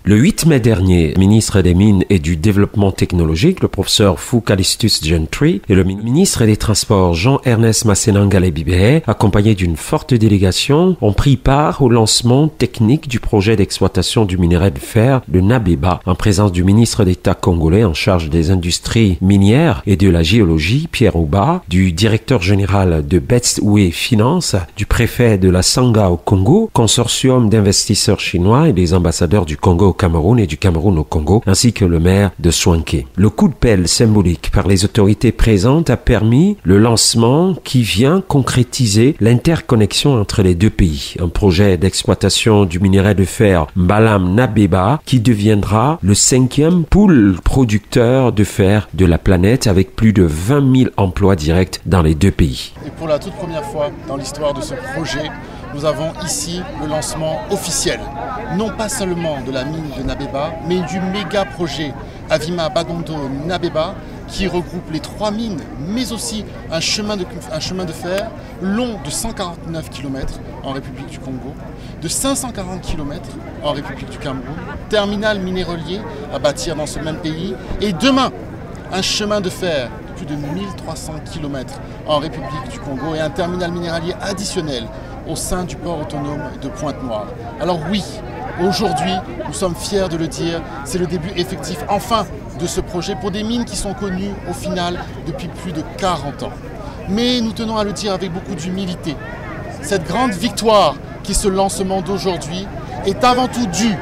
Le 8 mai dernier, le ministre des Mines et du Développement technologique, le professeur Fu Callistus Gentry, et le ministre des Transports, Jean-Ernest Massenangale-Bibé, accompagnés d'une forte délégation, ont pris part au lancement technique du projet d'exploitation du minerai de fer de Nabeba, en présence du ministre d'État congolais en charge des industries minières et de la géologie, Pierre Ouba, du directeur général de Bestway Finance, du préfet de la Sangha au Congo, consortium d'investisseurs chinois et des ambassadeurs du Congo au Cameroun et du Cameroun au Congo, ainsi que le maire de Soinké. Le coup de pelle symbolique par les autorités présentes a permis le lancement qui vient concrétiser l'interconnexion entre les deux pays. Un projet d'exploitation du minerai de fer Mbalam-Nabeba qui deviendra le 5e pôle producteur de fer de la planète avec plus de 20 000 emplois directs dans les deux pays. Et pour la toute première fois dans l'histoire de ce projet, nous avons ici le lancement officiel, non pas seulement de la mine de Nabeba, mais du méga projet Avima Bagondo Nabeba qui regroupe les 3 mines, mais aussi un chemin de fer long de 149 km en République du Congo, de 540 km en République du Cameroun, terminal minéralier à bâtir dans ce même pays, et demain, un chemin de fer de plus de 1300 km en République du Congo et un terminal minéralier additionnel au sein du port autonome de Pointe-Noire. Alors oui, aujourd'hui, nous sommes fiers de le dire, c'est le début effectif, enfin, de ce projet pour des mines qui sont connues, au final, depuis plus de 40 ans. Mais nous tenons à le dire avec beaucoup d'humilité. Cette grande victoire qui est ce lancement d'aujourd'hui est avant tout due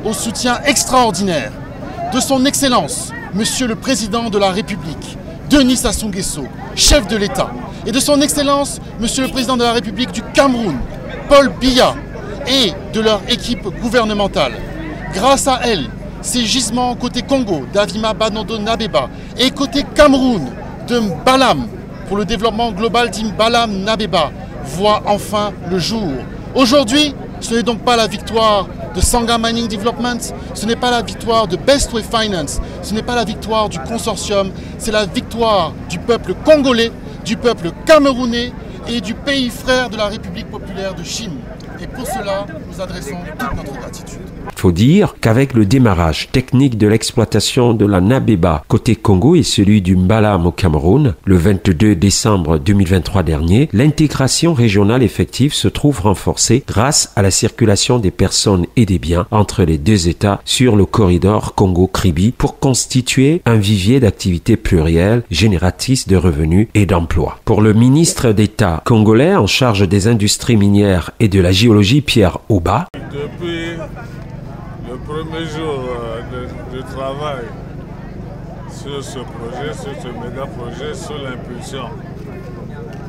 au soutien extraordinaire de son Excellence, Monsieur le Président de la République, Denis Sassou Nguesso, chef de l'État, et de son Excellence, Monsieur le Président de la République du Cameroun, Paul Biya, et de leur équipe gouvernementale. Grâce à elle, ces gisements côté Congo d'Avima Bagondo Nabeba et côté Cameroun de Mbalam pour le développement global d'Mbalam Nabeba voient enfin le jour. Aujourd'hui, ce n'est donc pas la victoire de Sangha Mining Development, ce n'est pas la victoire de Bestway Finance, ce n'est pas la victoire du consortium, c'est la victoire du peuple congolais, du peuple camerounais et du pays frère de la République populaire de Chine. Et pour cela, nous adressons toute notre gratitude. Il faut dire qu'avec le démarrage technique de l'exploitation de la Nabeba côté Congo et celui du Mbalam au Cameroun, le 22 décembre 2023 dernier, l'intégration régionale effective se trouve renforcée grâce à la circulation des personnes et des biens entre les deux États sur le corridor Congo-Kribi pour constituer un vivier d'activités plurielles, génératrices de revenus et d'emplois. Pour le ministre d'État congolais en charge des industries minières et de la géologie, Pierre Ouba, depuis le premier jour de travail sur ce projet, sur ce méga projet, sous l'impulsion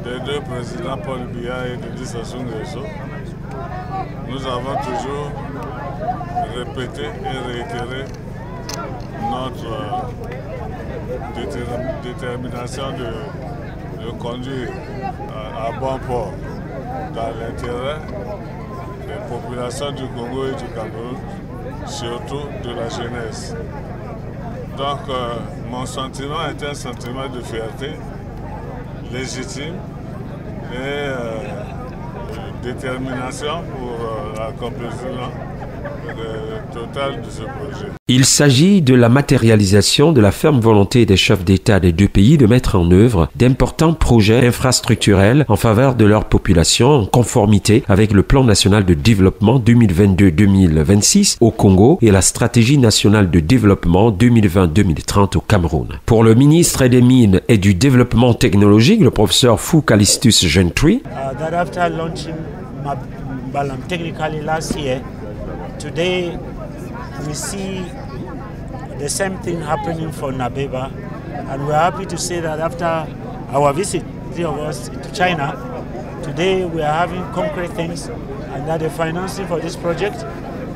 des deux présidents Paul Biya et Denis Sassou Nguesso, nous avons toujours répété et réitéré notre détermination de conduire à bon port dans l'intérêt des populations du Congo et du Cameroun, surtout de la jeunesse. Donc mon sentiment est un sentiment de fierté légitime et de détermination pour l'accomplissement total de ce projet. Il s'agit de la matérialisation de la ferme volonté des chefs d'État des deux pays de mettre en œuvre d'importants projets infrastructurels en faveur de leur population en conformité avec le plan national de développement 2022-2026 au Congo et la stratégie nationale de développement 2020-2030 au Cameroun. Pour le ministre des Mines et du Développement technologique, le professeur Fu Callistus Gentry, that after launching Mbalam technically last year, today we see the same thing happening for Nabeba, and we're happy to say that after our visit, three of us, to China, today we are having concrete things, and that the financing for this project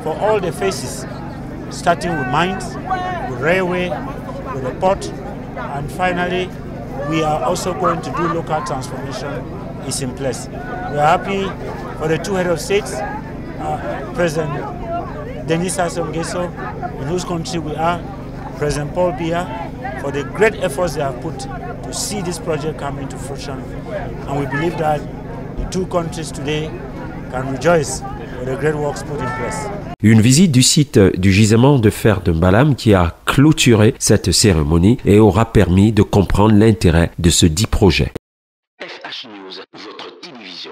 for all the phases, starting with mines, with railway, with the port, and finally we are also going to do local transformation is in place. We are happy for the two head of states, President Denis Sassou Nguesso, in whose country we are, President Paul Biya, for the great efforts they have put to see this project come into fruition. And we believe that the two countries today can rejoice for the great works put in place. Une visite du site du gisement de fer de Mbalam qui a clôturé cette cérémonie et aura permis de comprendre l'intérêt de ce dit projet. FH News, votre télévision.